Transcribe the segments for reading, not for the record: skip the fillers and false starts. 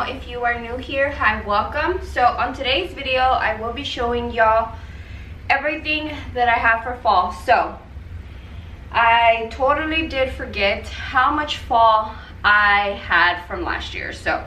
If you are new here, hi, welcome. So on today's video I will be showing y'all everything that I have for fall. So I totally did forget how much fall I had from last year. So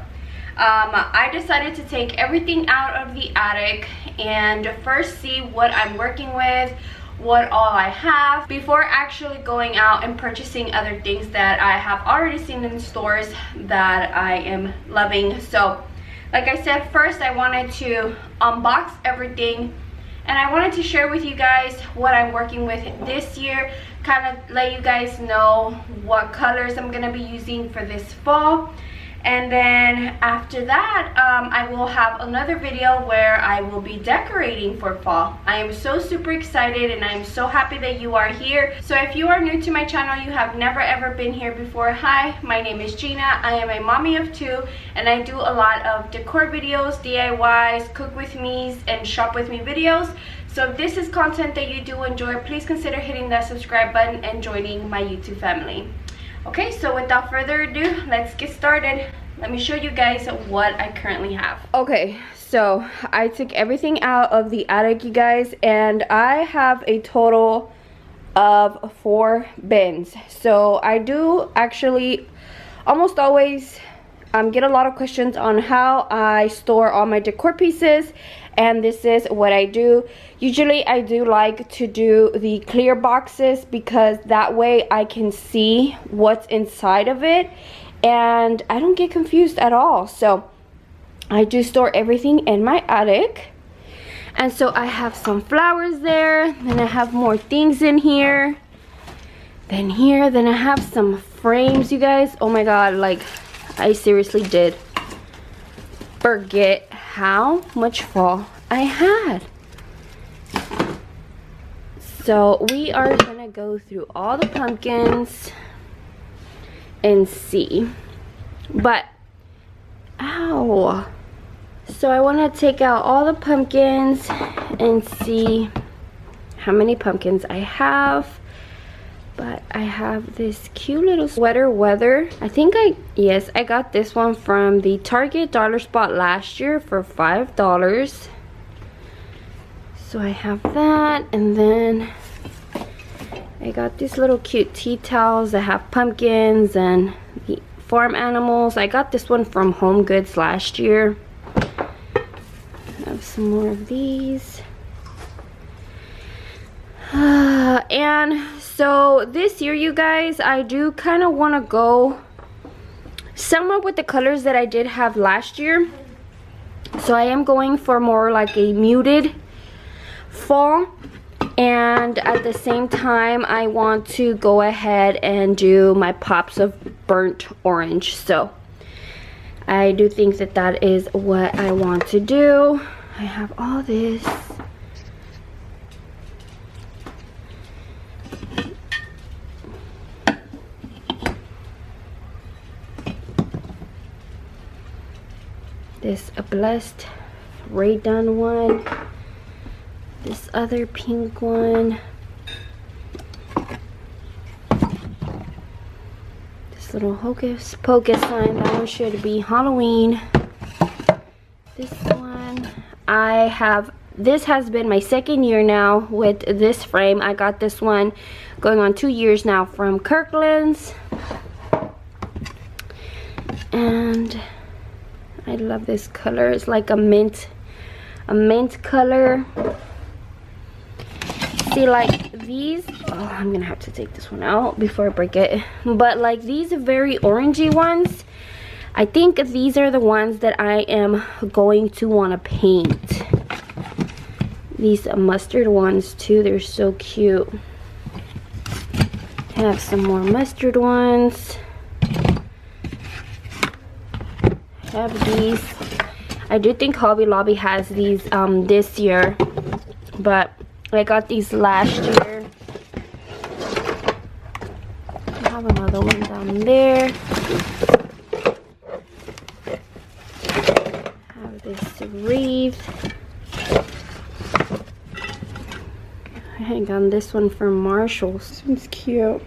I decided to take everything out of the attic and first see what I'm working with, what all I have, before actually going out and purchasing other things that I have already seen in stores that I am loving. So like I said, first I wanted to unbox everything and I wanted to share with you guys what I'm working with this year, kind of let you guys know what colors I'm gonna be using for this fall. And then after that, I will have another video where I will be decorating for fall. I am so super excited and I am so happy that you are here. So if you are new to my channel, you have never ever been here before, hi, my name is Gina. I am a mommy of two and I do a lot of decor videos, DIYs, cook with me's, and shop with me videos. So if this is content that you do enjoy, please consider hitting that subscribe button and joining my YouTube family. Okay, so without further ado, let's get started. Let me show you guys what I currently have. Okay, so I took everything out of the attic, you guys, and I have a total of 4 bins. So I do actually almost always get a lot of questions on how I store all my decor pieces, and this is what I do. Usually I do like to do the clear boxes because that way I can see what's inside of it and I don't get confused at all. So I do store everything in my attic, and so I have some flowers there, then I have more things in here, then here, then I have some frames, you guys. Oh my god, like I seriously did forget how much fall I had. So we are gonna go through all the pumpkins and see. But ow, so I want to take out all the pumpkins and see how many pumpkins I have. But I have this cute little sweater weather. I think yes, I got this one from the Target dollar spot last year for $5. So I have that, and then I got these little cute tea towels that have pumpkins and the farm animals. I got this one from Home Goods last year. I have some more of these. And so this year, you guys, I do kind of want to go somewhat with the colors that I did have last year. So I am going for more like a muted fall, and at the same time I want to go ahead and do my pops of burnt orange. So I do think that that is what I want to do. I have all this. This a blessed Ray Dunn one, this other pink one, this little hocus pocus sign, that one should be Halloween. This one I have, this has been my second year now with this frame. I got this one going on 2 years now from Kirkland's, and I love this color. It's like a mint color. See, like these, oh, I'm gonna have to take this one out before I break it, but like these very orangey ones, I think these are the ones that I am going to want to paint. These mustard ones too, they're so cute. I have some more mustard ones. I have these. I do think Hobby Lobby has these this year, but I got these last year. I have another one down there. I have this wreath. I got this one from Marshall's. This one's cute.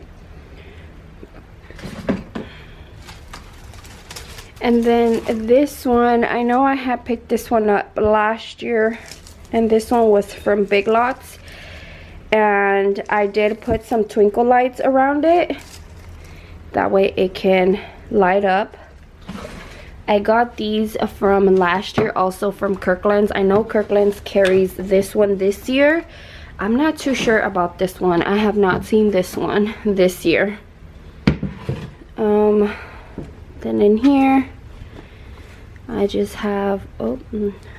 And then this one, I know I had picked this one up last year, and this one was from Big Lots, and I did put some twinkle lights around it, that way it can light up. I got these from last year, also from Kirkland's. I know Kirkland's carries this one this year. I'm not too sure about this one. I have not seen this one this year. Then in here I just have a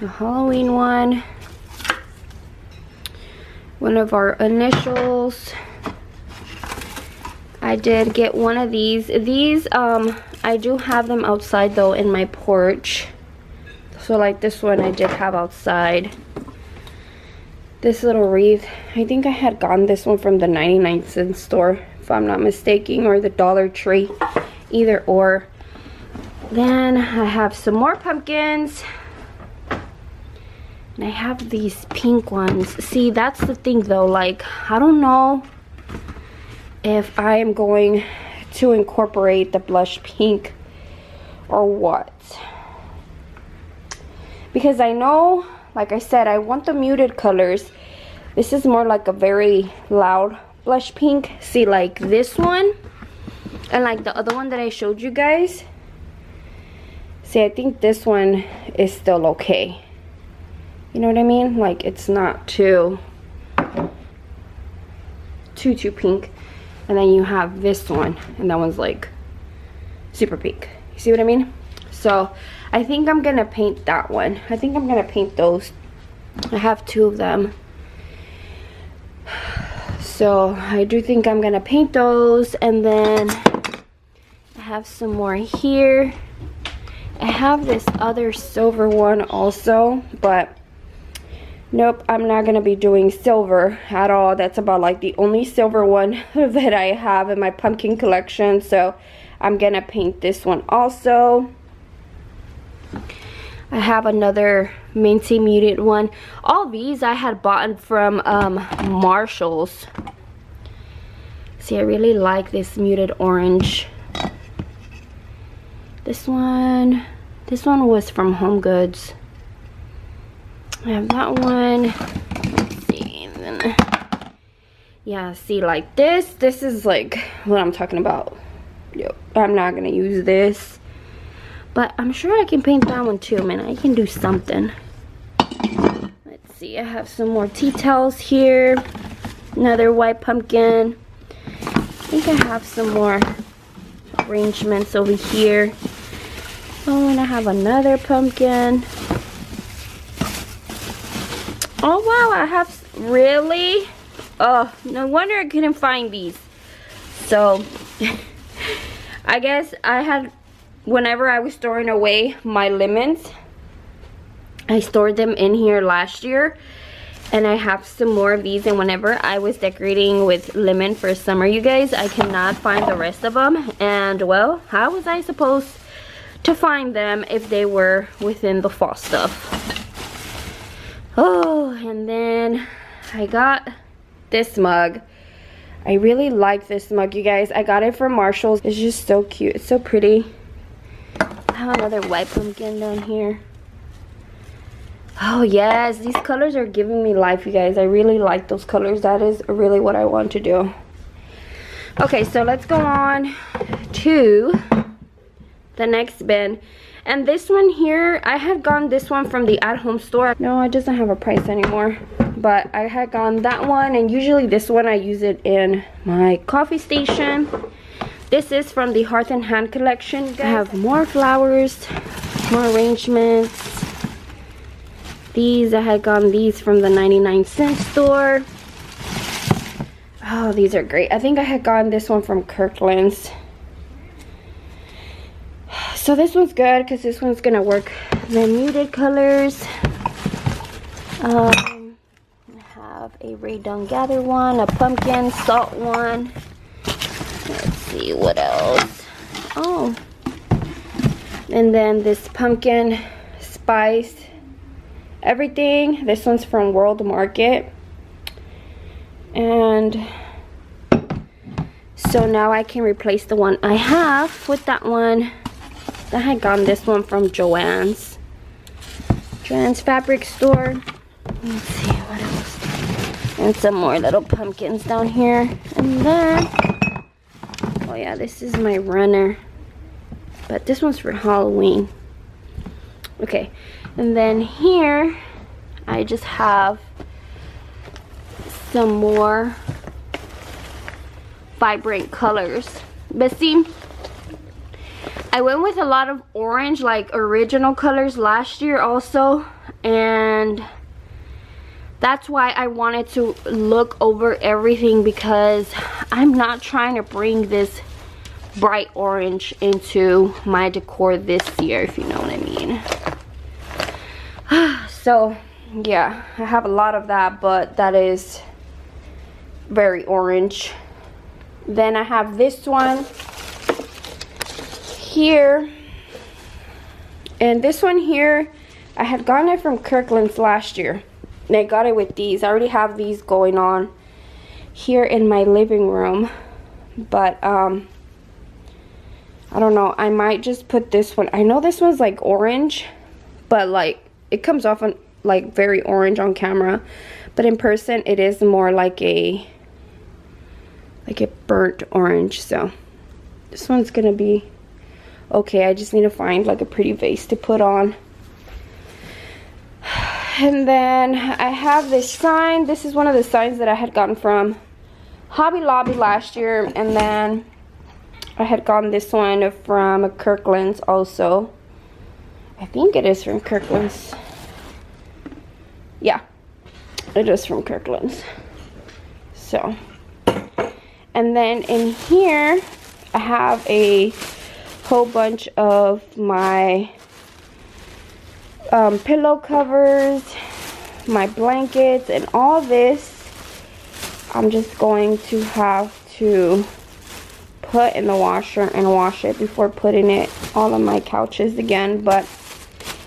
Halloween one of our initials. I did get one of these. I do have them outside though in my porch. So like this one I did have outside. This little wreath, I think I had gotten this one from the 99-cent store, if I'm not mistaken, or the Dollar Tree, either or. Then I have some more pumpkins. And I have these pink ones. See, that's the thing though, like, I don't know if I am going to incorporate the blush pink or what. Because I know, like I said, I want the muted colors. This is more like a very loud blush pink. See, like this one and like the other one that I showed you guys. See, I think this one is still okay. You know what I mean? Like it's not too pink. And then you have this one, and that one's like super pink. You see what I mean? So I think I'm gonna paint that one. I think I'm gonna paint those. I have two of them. So I do think I'm gonna paint those. And then I have some more here. I have this other silver one also, but nope, I'm not gonna be doing silver at all. That's about like the only silver one that I have in my pumpkin collection. So I'm gonna paint this one also. I have another minty muted one. All these I had bought from Marshall's. See, I really like this muted orange. This one was from Home Goods. I have that one. Let's see. And then, yeah, see, like this is like what I'm talking about. Yo, I'm not gonna use this, but I'm sure I can paint that one too, man. I can do something. Let's see, I have some more tea towels here. Another white pumpkin. I think I have some more arrangements over here. Oh, and I have another pumpkin. Oh wow, I have, really? Oh, no wonder I couldn't find these. So I guess I had, whenever I was storing away my lemons, I stored them in here last year, and I have some more of these. And whenever I was decorating with lemon for summer, you guys, I cannot find the rest of them. And well, how was I supposed to find them if they were within the fall stuff? Oh, and then I got this mug. I really like this mug, you guys. I got it from Marshall's. It's just so cute. It's so pretty. I have another white pumpkin down here. Oh yes, these colors are giving me life, you guys. I really like those colors. That is really what I want to do. Okay, so let's go on to the next bin. And this one here, I had gotten this one from the at-home store. No, it doesn't have a price anymore, but I had gotten that one, and usually this one I use it in my coffee station. This is from the Hearth and Hand collection, guys. I have more flowers, more arrangements. These, I had gotten these from the 99-cent store. Oh, these are great. I think I had gotten this one from Kirkland's. So this one's good because this one's gonna work the muted colors. I have a Ray Dunn Gather one, a pumpkin salt one. Let's see what else. Oh, and then this pumpkin spice everything. This one's from World Market. And so now I can replace the one I have with that one. I had gotten this one from Joann's fabric store. Let's see what else. And some more little pumpkins down here. And then, oh yeah, this is my runner. But this one's for Halloween. Okay, and then here I just have some more vibrant colors. But see, I went with a lot of orange, like original colors last year also, and that's why I wanted to look over everything, because I'm not trying to bring this bright orange into my decor this year, if you know what I mean. So yeah, I have a lot of that, but that is very orange. Then I have this one here, and this one here, I had gotten it from Kirkland's last year, and I got it with these. I already have these going on here in my living room, but I don't know, I might just put this one. I know this one's like orange, but like it comes off on like very orange on camera, but in person it is more like a burnt orange. So this one's gonna be okay. I just need to find like a pretty vase to put on. And then I have this sign. This is one of the signs that I had gotten from Hobby Lobby last year, and then I had gotten this one from Kirkland's also. I think it is from Kirkland's. Yeah, it is from Kirkland's. So, and then in here I have a whole bunch of my pillow covers, my blankets, and all this I'm just going to have to put in the washer and wash it before putting it all on my couches again. But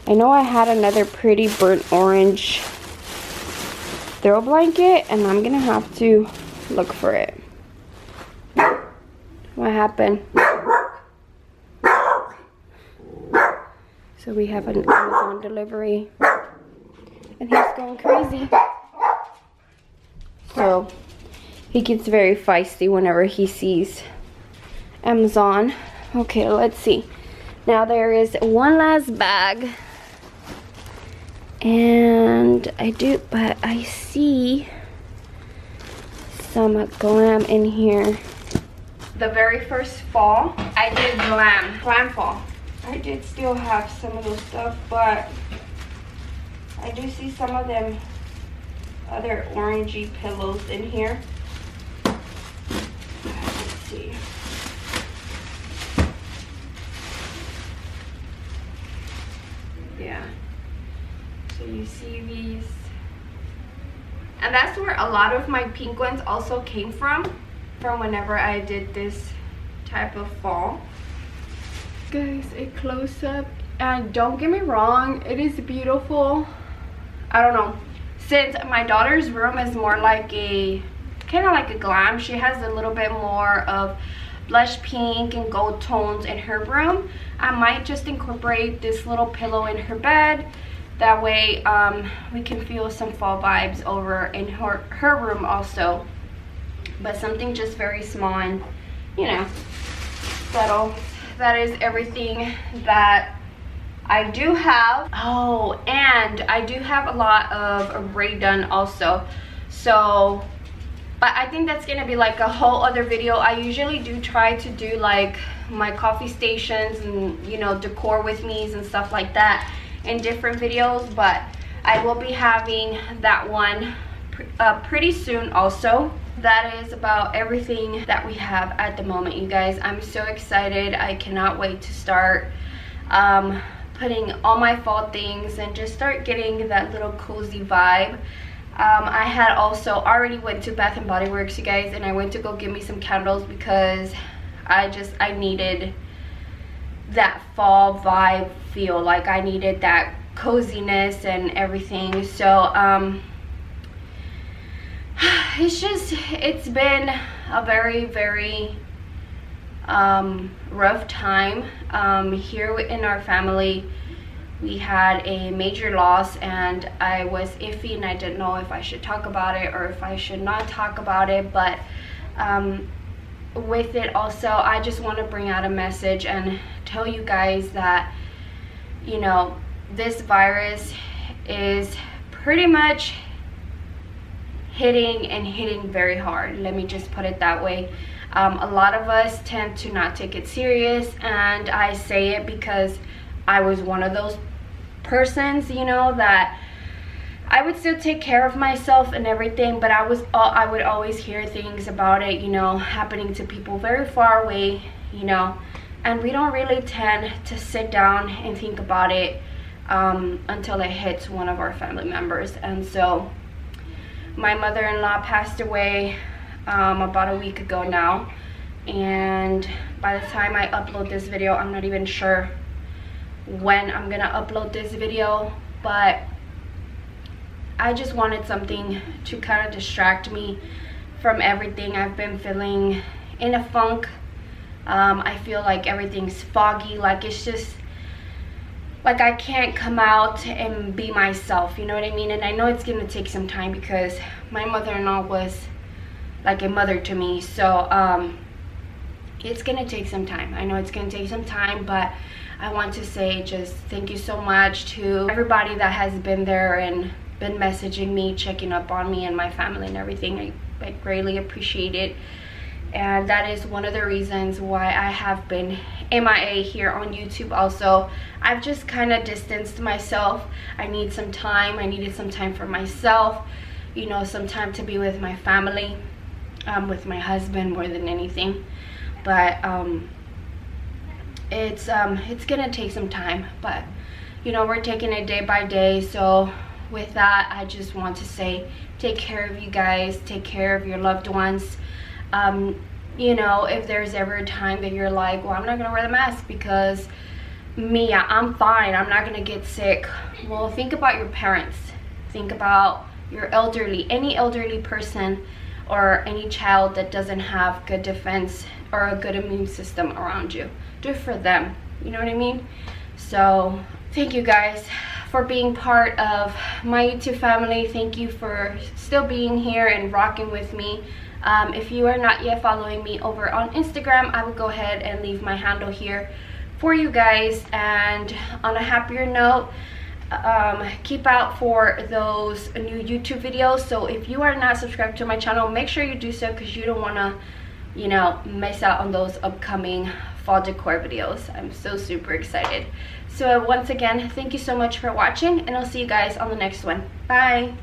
I know I had another pretty burnt orange throw blanket, and I'm gonna have to look for it. What happened? So we have an Amazon delivery, and he's going crazy. So he gets very feisty whenever he sees Amazon. Okay, let's see. Now there is one last bag, and but I see some glam in here. The very first fall, I did glam fall. I did still have some of those stuff, but I do see some of them other orangey pillows in here. Let's see. Yeah. So you see these. And that's where a lot of my pink ones also came from whenever I did this type of fall. Guys, a close-up, and don't get me wrong, it is beautiful. I don't know, since my daughter's room is more like a kind of like a glam, she has a little bit more of blush pink and gold tones in her room. I might just incorporate this little pillow in her bed, that way we can feel some fall vibes over in her room also, but something just very small and, you know, subtle. That is everything that I do have. Oh, and I do have a lot of Ray done also. So, but I think that's gonna be like a whole other video. I usually do try to do like my coffee stations and, you know, decor with me's and stuff like that in different videos, but I will be having that one pretty soon also. That is about everything that we have at the moment, you guys. I'm so excited. I cannot wait to start putting all my fall things and just start getting that little cozy vibe. I had also already went to Bath and Body Works, you guys, and I went to go get me some candles because I needed that fall vibe feel. Like I needed that coziness and everything. So it's been a very rough time. Here in our family, we had a major loss, and I was iffy and I didn't know if I should talk about it or if I should not talk about it. But with it also, I just want to bring out a message and tell you guys that, you know, this virus is pretty much hitting very hard. Let me just put it that way. A lot of us tend to not take it serious, and I say it because I was one of those persons, you know, that I would still take care of myself and everything, but I would always hear things about it, you know, happening to people very far away, you know, and we don't really tend to sit down and think about it until it hits one of our family members. And so my mother-in-law passed away about a week ago now, and by the time I upload this video, I'm not even sure when I'm gonna upload this video, but I just wanted something to kind of distract me from everything. I've been feeling in a funk. I feel like everything's foggy, like it's just like I can't come out and be myself, you know what I mean? And I know it's gonna take some time because my mother-in-law was like a mother to me, so it's gonna take some time. I know it's gonna take some time, but I want to say just thank you so much to everybody that has been there and been messaging me, checking up on me and my family and everything. I greatly appreciate it, and that is one of the reasons why I have been MIA here on YouTube. Also, I've just kind of distanced myself. I need some time. I needed some time for myself, you know, some time to be with my family, with my husband more than anything. But it's gonna take some time, but you know, we're taking it day by day. So with that, I just want to say, take care of you guys, take care of your loved ones. You know, if there's ever a time that you're like, well, I'm not gonna wear the mask because I'm fine, I'm not gonna get sick. Well, think about your parents, think about your elderly, any elderly person or any child that doesn't have good defense or a good immune system around you. Do it for them, you know what I mean? So thank you guys for being part of my YouTube family. Thank you for still being here and rocking with me. If you are not yet following me over on Instagram, I will go ahead and leave my handle here for you guys. And on a happier note, keep out for those new YouTube videos. So if you are not subscribed to my channel, make sure you do so, because you don't want to, you know, miss out on those upcoming fall decor videos. I'm so super excited. So once again, thank you so much for watching, and I'll see you guys on the next one. Bye.